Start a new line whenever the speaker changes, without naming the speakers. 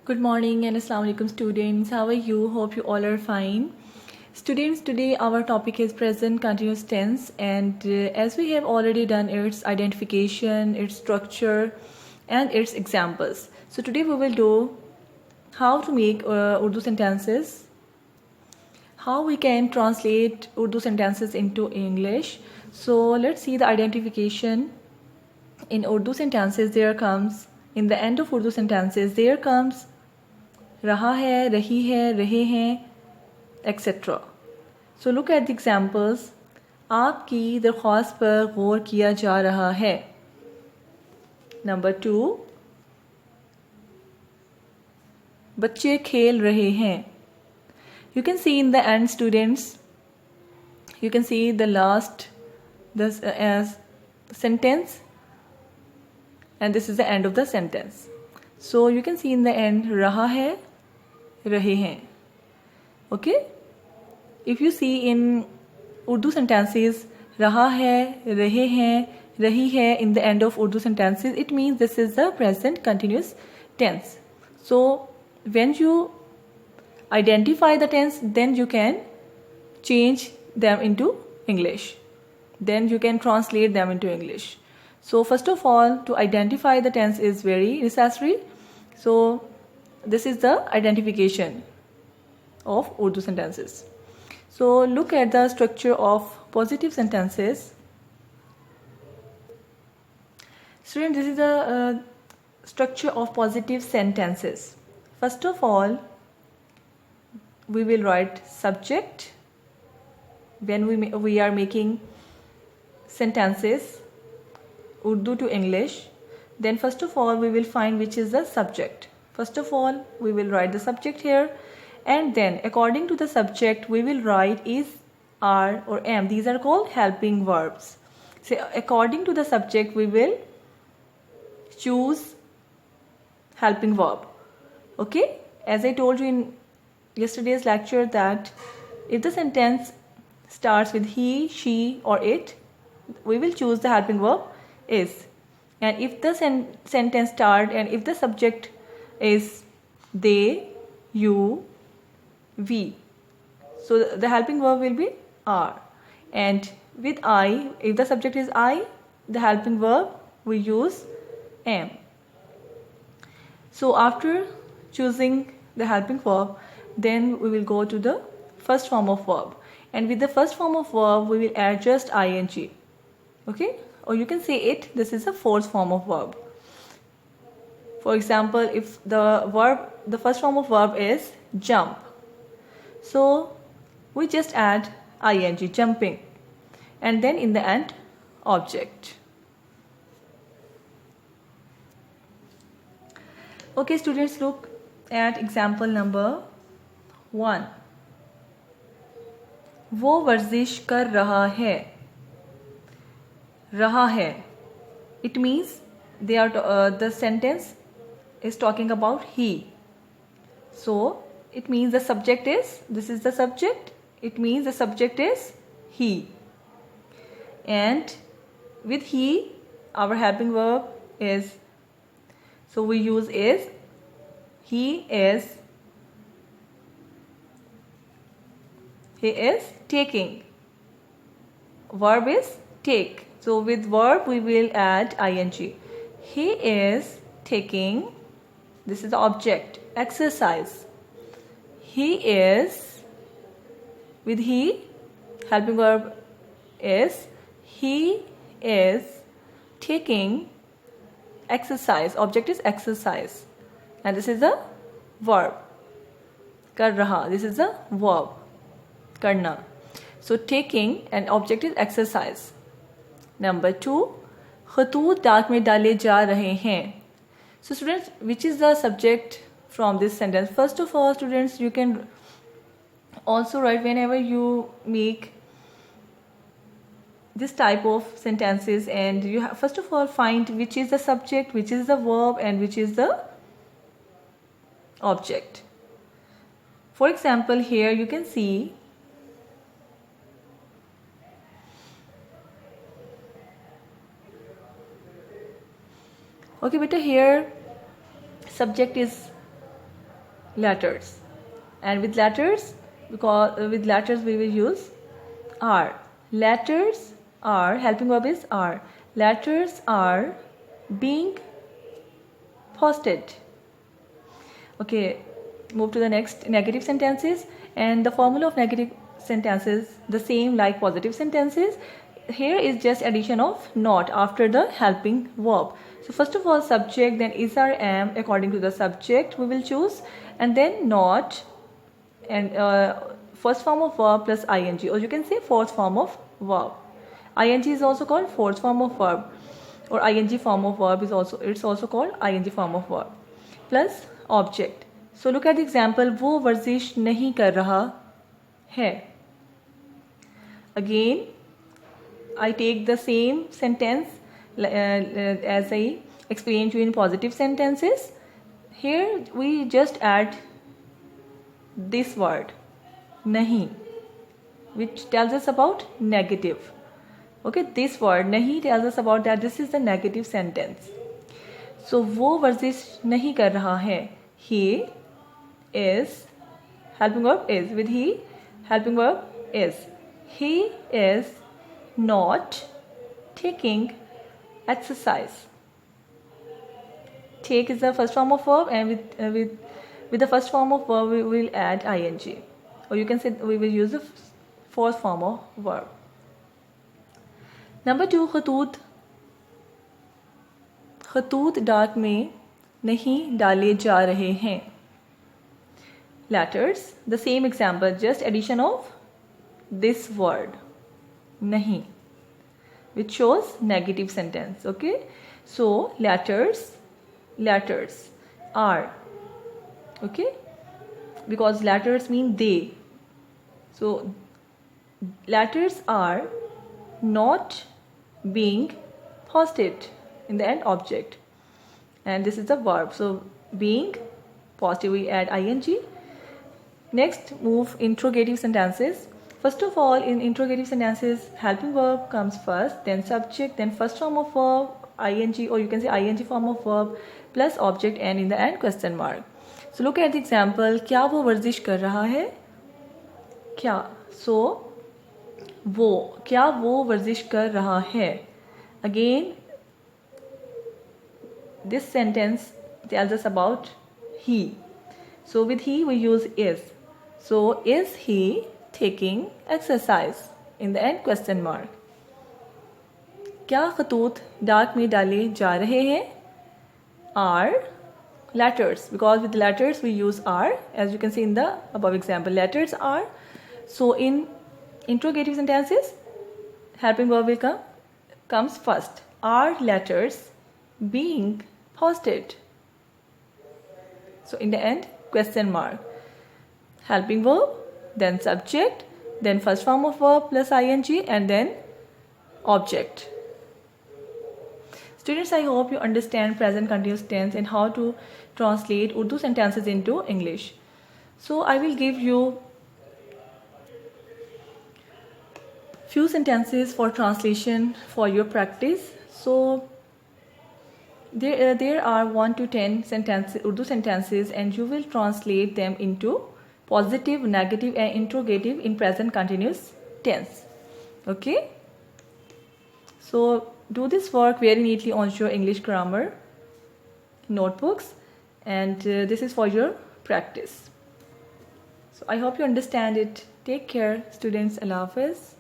Good morning and Assalamu alaikum students. How are you? Hope you all are fine. Students, today our topic is present continuous tense, and as we have already done its identification, its structure and its examples. So today we will do how to make Urdu sentences, how we can translate Urdu sentences into English. So let's see the identification. In Urdu sentences there comes, in the end of Urdu sentences there comes रहा है, रही है, रहे हैं, etc. So look at the examples. आपकी दरख्वास्त पर गौर किया जा रहा है. Number 2, बच्चे खेल रहे हैं. You can see in the end, students, you can see the last this as sentence, and this is the end of the sentence. So you can see in the end रहा है, रहे हैं. Okay, if you see in Urdu sentences रहा है, रहे हैं, रही है in the end of Urdu sentences, it means this is the present continuous tense. So when you identify the tense, then you can change them into English, then you can translate them into English. So first of all, to identify the tense is very necessary. So this is the identification of Urdu sentences. So look at the structure of positive sentences. Students, this is the structure of positive sentences. First of all, we will write subject when we are making sentences Urdu to English. Then first of all we will find which is the subject. First of all we will write the subject here, and then according to the subject we will write is, are or am. These are called helping verbs. So according to the subject we will choose helping verb. Okay, as I told you in yesterday's lecture that if the sentence starts with he, she or it, we will choose the helping verb is. And if the sentence start and if the subject is they, you, we, so the helping verb will be are. And with I, if the subject is I, the helping verb we use am. So after choosing the helping verb, then we will go to the first form of verb, and with the first form of verb we will add just ing. Okay, or you can say it, this is a fourth form of verb. For example, if the first form of verb is jump, so we just add ing, jumping, and then in the end object. Okay students, look at example number 1. वो वर्जिश कर रहा है. रहा है, it means they are the sentence is talking about he. So it means the subject is, this is the subject, it means the subject is he, and with he our helping verb is, so we use is. He is taking, verb is take, so with verb we will add ing. He is taking, this is the object, exercise. He is, with he helping verb is, he is taking exercise, object is exercise, and this is the verb कर रहा, this is the verb करना. So taking and object is exercise. Number 2, खतूत डाक में डाले जा रहे हैं. So students, which is the subject from this sentence? First of all students, you can also write whenever you make this type of sentences, and you have first of all find which is the subject, which is the verb, and which is the object. For example, here you can see okay beta, here subject is letters. And with letters, because with letters we will use are. Letters are, helping verb is are. Letters are being posted. Okay, move to the next, negative sentences. And the formula of negative sentences the same like positive sentences. Here is just addition of not after the helping verb. So first of all, subject, then is or am according to the subject we will choose, and then not, and first form of verb plus ing, or you can say fourth form of verb. Ing is also called fourth form of verb, or ing form of verb is also, it's also called ing form of verb, plus object. So look at the example, वो वर्जिश नहीं कर रहा है. Again, I take the same sentence as I explained to you in positive sentences. Here we just add this word nahi, which tells us about negative. Okay, this word nahi tells us about that this is the negative sentence. So वो वर्जिश नहीं कर रहा है. He is, helping verb is, with he, helping verb is. He is not taking exercise. Take is the first form of verb, and with the first form of verb we will add ing, or you can say we will use the fourth form of verb. Number 2, खतूत. खतूत डाक में नहीं डाले जा रहे हैं. Letters, the same example, just addition of this word nahi, which shows negative sentence. Okay, so letters are, okay, because letters mean they, so letters are not being posted, in the end object, and this is the verb, so being positive we add ing. Next, move interrogative sentences. First of all, in interrogative sentences, helping verb comes first, then subject, then first form of verb, ing, or you can say ing form of verb, plus object, and in the end question mark. So look at the example, क्या वो वर्जिश कर रहा है? क्या, so वो, क्या वो वर्जिश कर रहा है? Again, this sentence tells us about he. So with he we use is. So is he taking exercise? In the end question mark. क्या खतूत डाक में डाले जा रहे हैं? Are letters, because with letters we use are, as you can see in the above example. Letters are. So in interrogative sentences, helping verb will comes first. Are letters being posted? So in the end question mark. Helping verb, then subject, then first form of verb plus ing, and then object. Students, I hope you understand present continuous tense and how to translate Urdu sentences into English. So I will give you few sentences for translation for your practice. So there are 1 to 10 sentences, Urdu sentences, and you will translate them into positive, negative, and interrogative in present continuous tense. Okay, so do this work very neatly on your English grammar notebooks, and this is for your practice. So I hope you understand it. Take care, students. Allah Hafiz.